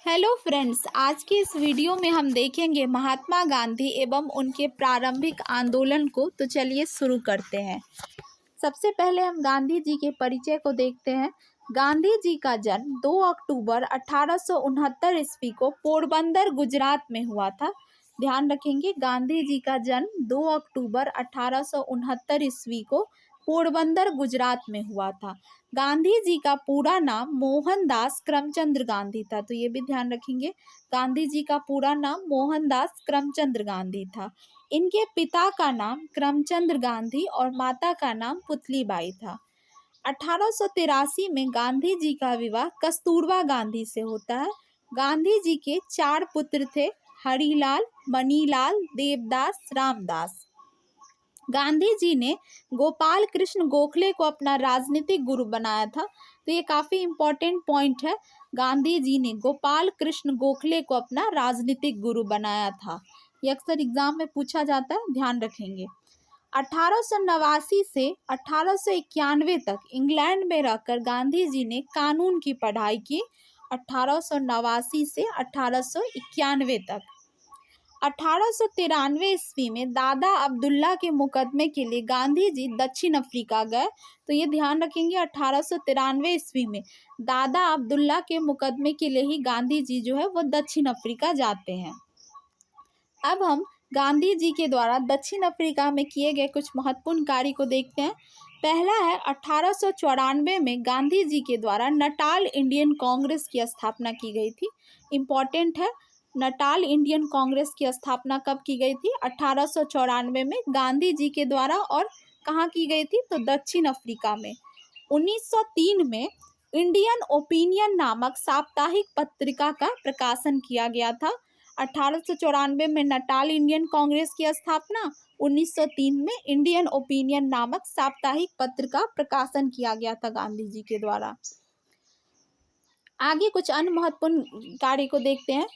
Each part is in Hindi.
हेलो फ्रेंड्स, आज की इस वीडियो में हम देखेंगे महात्मा गांधी एवं उनके प्रारंभिक आंदोलन को। तो चलिए शुरू करते हैं। सबसे पहले हम गांधी जी के परिचय को देखते हैं। गांधी जी का जन्म 2 अक्टूबर 1869 ईस्वी को पोरबंदर गुजरात में हुआ था। ध्यान रखेंगे, गांधी जी का जन्म 2 अक्टूबर 1869 ईस्वी को पोरबंदर गुजरात में हुआ था। गांधी जी का पूरा नाम मोहनदास करमचंद गांधी था। तो ये भी ध्यान रखेंगे, गांधी जी का पूरा नाम मोहनदास करमचंद गांधी था। इनके पिता का नाम करमचंद गांधी और माता का नाम पुतलीबाई था। 1883 में गांधी जी का विवाह कस्तूरबा गांधी से होता है। गांधी जी के 4 पुत्र थे, हरिलाल, मनीलाल, देवदास, रामदास। गांधी जी ने गोपाल कृष्ण गोखले को अपना राजनीतिक गुरु बनाया था। तो ये काफ़ी इम्पोर्टेंट पॉइंट है। गांधी जी ने गोपाल कृष्ण गोखले को अपना राजनीतिक गुरु बनाया था। ये अक्सर एग्जाम में पूछा जाता है, ध्यान रखेंगे। 1889 से 1891 तक इंग्लैंड में रहकर गांधी जी ने कानून की पढ़ाई की। 1889 से 1891 तक। 1893 ईस्वी में दादा अब्दुल्ला के मुकदमे के लिए गांधी जी दक्षिण अफ्रीका गए। तो ये ध्यान रखेंगे, 1893 ईस्वी में दादा अब्दुल्ला के मुकदमे के लिए ही गांधी जी जो है वो दक्षिण अफ्रीका जाते हैं। अब हम गांधी जी के द्वारा दक्षिण अफ्रीका में किए गए कुछ महत्वपूर्ण कार्य को देखते हैं। पहला है, 1894 में गांधी जी के द्वारा नटाल इंडियन कांग्रेस की स्थापना की गई थी। इम्पॉर्टेंट है, नटाल इंडियन कांग्रेस की स्थापना कब की गई थी? 1894 में गांधी जी के द्वारा। और कहाँ की गई थी? तो दक्षिण अफ्रीका में। 1903 में इंडियन ओपिनियन नामक साप्ताहिक पत्रिका का प्रकाशन किया गया था। 1894 में नटाल इंडियन कांग्रेस की स्थापना, 1903 में इंडियन ओपिनियन नामक साप्ताहिक पत्र का प्रकाशन किया गया था गांधी जी के द्वारा। आगे कुछ अन्य महत्वपूर्ण कार्य को देखते हैं।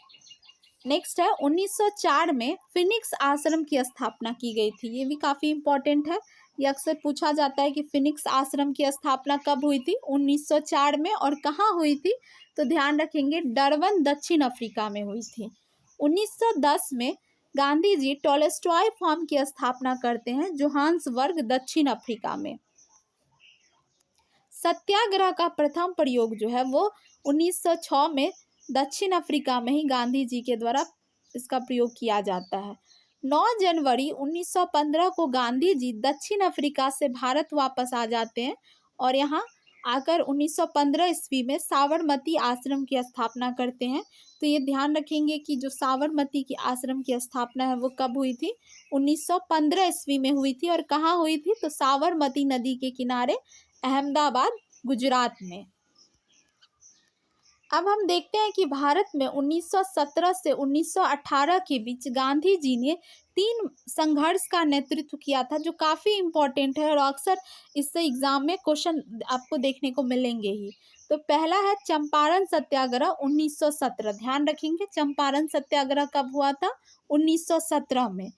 नेक्स्ट है, 1904 में फिनिक्स आश्रम की स्थापना की गई थी। ये भी काफ़ी इम्पोर्टेंट है। ये अक्सर पूछा जाता है कि फिनिक्स आश्रम की स्थापना कब हुई थी? 1904 में। और कहाँ हुई थी? तो ध्यान रखेंगे, डरबन दक्षिण अफ्रीका में हुई थी। 1910 में गांधी जी टॉलस्टॉय फार्म की स्थापना करते हैं, जोहान्सबर्ग दक्षिण अफ्रीका में। सत्याग्रह का प्रथम प्रयोग जो है वो 1906 में दक्षिण अफ्रीका में ही गांधी जी के द्वारा इसका प्रयोग किया जाता है। 9 जनवरी 1915 को गांधी जी दक्षिण अफ्रीका से भारत वापस आ जाते हैं और यहाँ आकर 1915 ईस्वी में साबरमती आश्रम की स्थापना करते हैं। तो ये ध्यान रखेंगे कि जो साबरमती की आश्रम की स्थापना है वो कब हुई थी? 1915 ईस्वी में हुई थी। और कहाँ हुई थी? तो साबरमती नदी के किनारे, अहमदाबाद, गुजरात में। अब हम देखते हैं कि भारत में 1917 से 1918 के बीच गांधी जी ने 3 संघर्ष का नेतृत्व किया था, जो काफ़ी इम्पोर्टेंट है और अक्सर इससे एग्जाम में क्वेश्चन आपको देखने को मिलेंगे ही। तो पहला है चंपारण सत्याग्रह 1917। ध्यान रखेंगे, चंपारण सत्याग्रह कब हुआ था? 1917 में।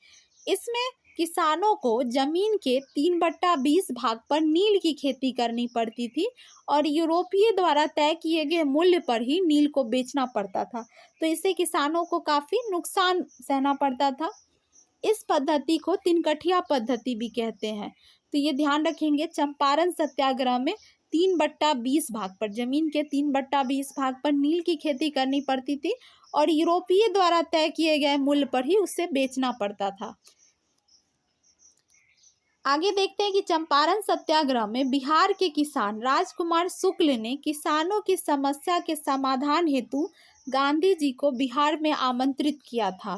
इसमें किसानों को जमीन के 3/20 भाग पर नील की खेती करनी पड़ती थी और यूरोपीय द्वारा तय किए गए मूल्य पर ही नील को बेचना पड़ता था। तो इससे किसानों को काफ़ी नुकसान सहना पड़ता था। इस पद्धति को तिनकठिया पद्धति भी कहते हैं। तो ये ध्यान रखेंगे, चंपारण सत्याग्रह में 3/20 भाग पर, जमीन के 3/20 भाग पर नील की खेती करनी पड़ती थी और यूरोपीय द्वारा तय किए गए मूल्य पर ही उसे बेचना पड़ता था। आगे देखते हैं कि चंपारण सत्याग्रह में बिहार के किसान राजकुमार शुक्ल ने किसानों की समस्या के समाधान हेतु गांधी जी को बिहार में आमंत्रित किया था।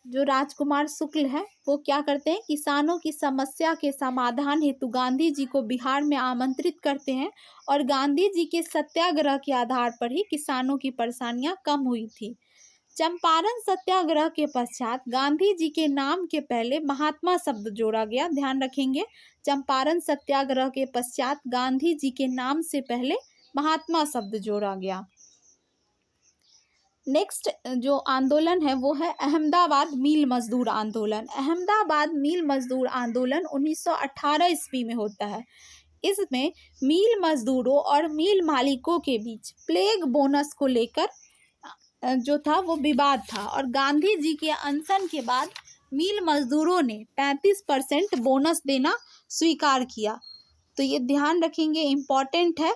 जो राजकुमार शुक्ल है वो क्या करते हैं? किसानों की समस्या के समाधान हेतु गांधी जी को बिहार में आमंत्रित करते हैं और गांधी जी के सत्याग्रह के आधार पर ही किसानों की परेशानियां कम हुई थी। चंपारण सत्याग्रह के पश्चात गांधी जी के नाम के पहले महात्मा शब्द जोड़ा गया। ध्यान रखेंगे, चंपारण सत्याग्रह के पश्चात गांधी जी के नाम से पहले महात्मा शब्द जोड़ा गया। नेक्स्ट जो आंदोलन है वो है अहमदाबाद मील मजदूर आंदोलन। अहमदाबाद मील मजदूर आंदोलन 1918 ईस्वी में होता है। इसमें मील मजदूरों और मील मालिकों के बीच प्लेग बोनस को लेकर जो था वो विवाद था और गांधी जी के अनशन के बाद मिल मजदूरों ने 35% बोनस देना स्वीकार किया। तो ये ध्यान रखेंगे, इम्पॉर्टेंट है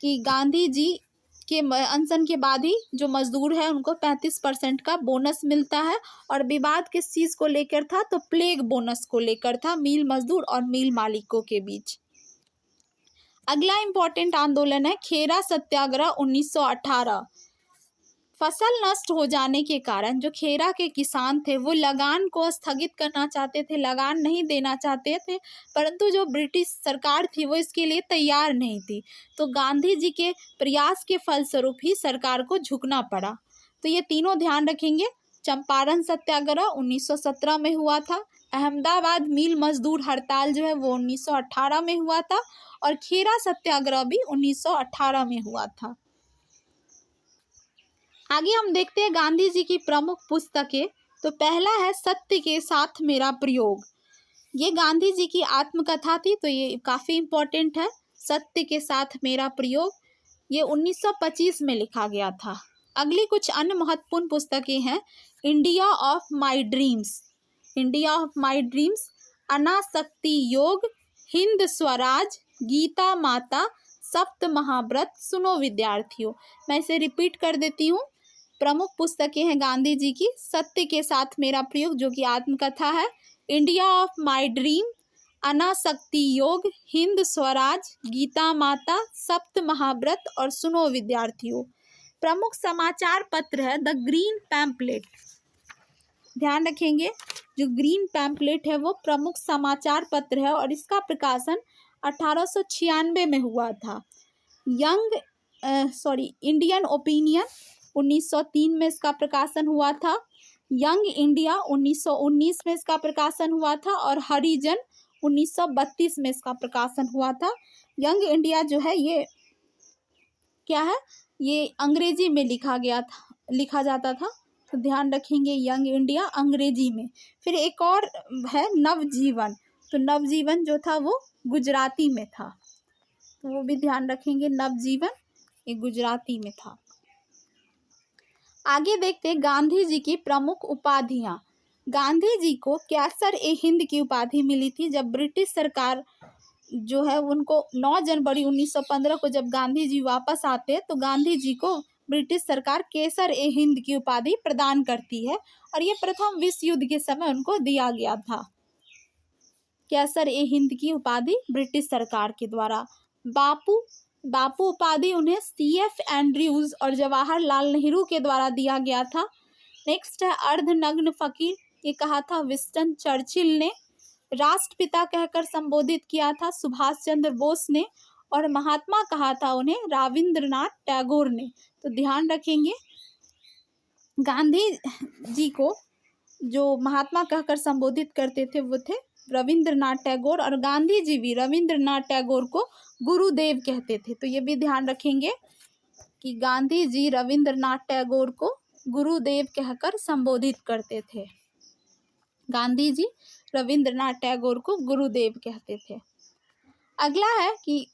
कि गांधी जी के अनशन के बाद ही जो मजदूर है उनको 35% का बोनस मिलता है। और विवाद किस चीज़ को लेकर था, तो प्लेग बोनस को लेकर था, मिल मजदूर और मिल मालिकों के बीच। अगला इम्पोर्टेंट आंदोलन है खेरा सत्याग्रह 1918। फसल नष्ट हो जाने के कारण जो खेरा के किसान थे वो लगान को स्थगित करना चाहते थे, लगान नहीं देना चाहते थे, परंतु जो ब्रिटिश सरकार थी वो इसके लिए तैयार नहीं थी। तो गांधी जी के प्रयास के फलस्वरूप ही सरकार को झुकना पड़ा। तो ये तीनों ध्यान रखेंगे। चंपारण सत्याग्रह 1917 में हुआ था, अहमदाबाद मिल मजदूर हड़ताल जो है वो 1918 में हुआ था और खेरा सत्याग्रह भी 1918 में हुआ था। आगे हम देखते हैं गांधी जी की प्रमुख पुस्तकें। तो पहला है सत्य के साथ मेरा प्रयोग। ये गांधी जी की आत्मकथा थी, तो ये काफ़ी इम्पोर्टेंट है। सत्य के साथ मेरा प्रयोग ये 1925 में लिखा गया था। अगली कुछ अन्य महत्वपूर्ण पुस्तकें हैं India of my dreams, India of my dreams, Anasakti Yoga, Hind Swaraj, Gita माता, सप्त महाव्रत। सुनो विद्यार्थियों, मैं इसे रिपीट कर देती हूँ। प्रमुख पुस्तकें हैं गांधी जी की सत्य के साथ मेरा प्रयोग जो कि आत्मकथा है, इंडिया ऑफ माय ड्रीम, अनासक्ति योग, हिंद स्वराज, गीता माता, सप्त महाव्रत और सुनो विद्यार्थियों। प्रमुख समाचार पत्र है द ग्रीन पैम्पलेट। ध्यान रखेंगे, जो ग्रीन पैम्पलेट है वो प्रमुख समाचार पत्र है और इसका प्रकाशन 1896 में हुआ था। इंडियन ओपिनियन 1903 में इसका प्रकाशन हुआ था। यंग इंडिया 1919 में इसका प्रकाशन हुआ था और हरिजन 1932 में इसका प्रकाशन हुआ था। यंग इंडिया जो है ये क्या है, ये अंग्रेजी में लिखा जाता था, तो ध्यान रखेंगे यंग इंडिया अंग्रेजी में। फिर एक और है नवजीवन, तो नवजीवन जो था वो गुजराती में था, तो वो भी ध्यान रखेंगे, नवजीवन ये गुजराती में था। आगे देखते हैं गांधी जी की प्रमुख उपाधियां। गांधी जी को कैसर ए हिंद की उपाधि मिली थी जब ब्रिटिश सरकार जो है उनको 9 जनवरी 1915 को जब गांधी जी वापस आते तो गांधी जी को ब्रिटिश सरकार केसर ए हिंद की उपाधि प्रदान करती है और ये प्रथम विश्व युद्ध के समय उनको दिया गया था, केसर ए हिंद की उपाधि ब्रिटिश सरकार के द्वारा। बापू उपाधि उन्हें CF एंड्रयूज और जवाहरलाल नेहरू के द्वारा दिया गया था। नेक्स्ट है अर्धनग्न फकीर, ये कहा था विंस्टन चर्चिल ने। राष्ट्रपिता कहकर संबोधित किया था सुभाष चंद्र बोस ने और महात्मा कहा था उन्हें रविंद्रनाथ टैगोर ने। तो ध्यान रखेंगे, गांधी जी को जो महात्मा कहकर संबोधित करते थे वो थे रविंद्रनाथ टैगोर और गांधी जी भी रविंद्रनाथ टैगोर को गुरुदेव कहते थे। तो ये भी ध्यान रखेंगे कि गांधी जी रविंद्रनाथ टैगोर को गुरुदेव कहकर संबोधित करते थे। गांधी जी रविंद्रनाथ टैगोर को गुरुदेव कहते थे। अगला है कि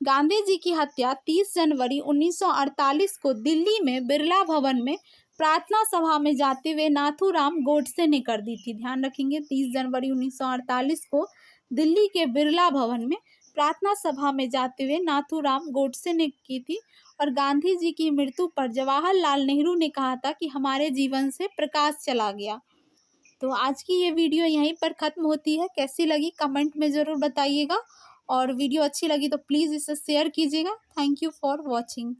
गांधी जी की हत्या 30 जनवरी 1948 को दिल्ली में बिरला भवन में प्रार्थना सभा में जाते हुए नाथूराम गोडसे ने कर दी थी। ध्यान रखेंगे, 30 जनवरी 1948 को दिल्ली के बिरला भवन में प्रार्थना सभा में जाते हुए नाथूराम गोडसे ने की थी और गांधी जी की मृत्यु पर जवाहरलाल नेहरू ने कहा था कि हमारे जीवन से प्रकाश चला गया। तो आज की ये वीडियो यहीं पर ख़त्म होती है। कैसी लगी कमेंट में ज़रूर बताइएगा और वीडियो अच्छी लगी तो प्लीज़ इसे शेयर कीजिएगा। Thank you for watching.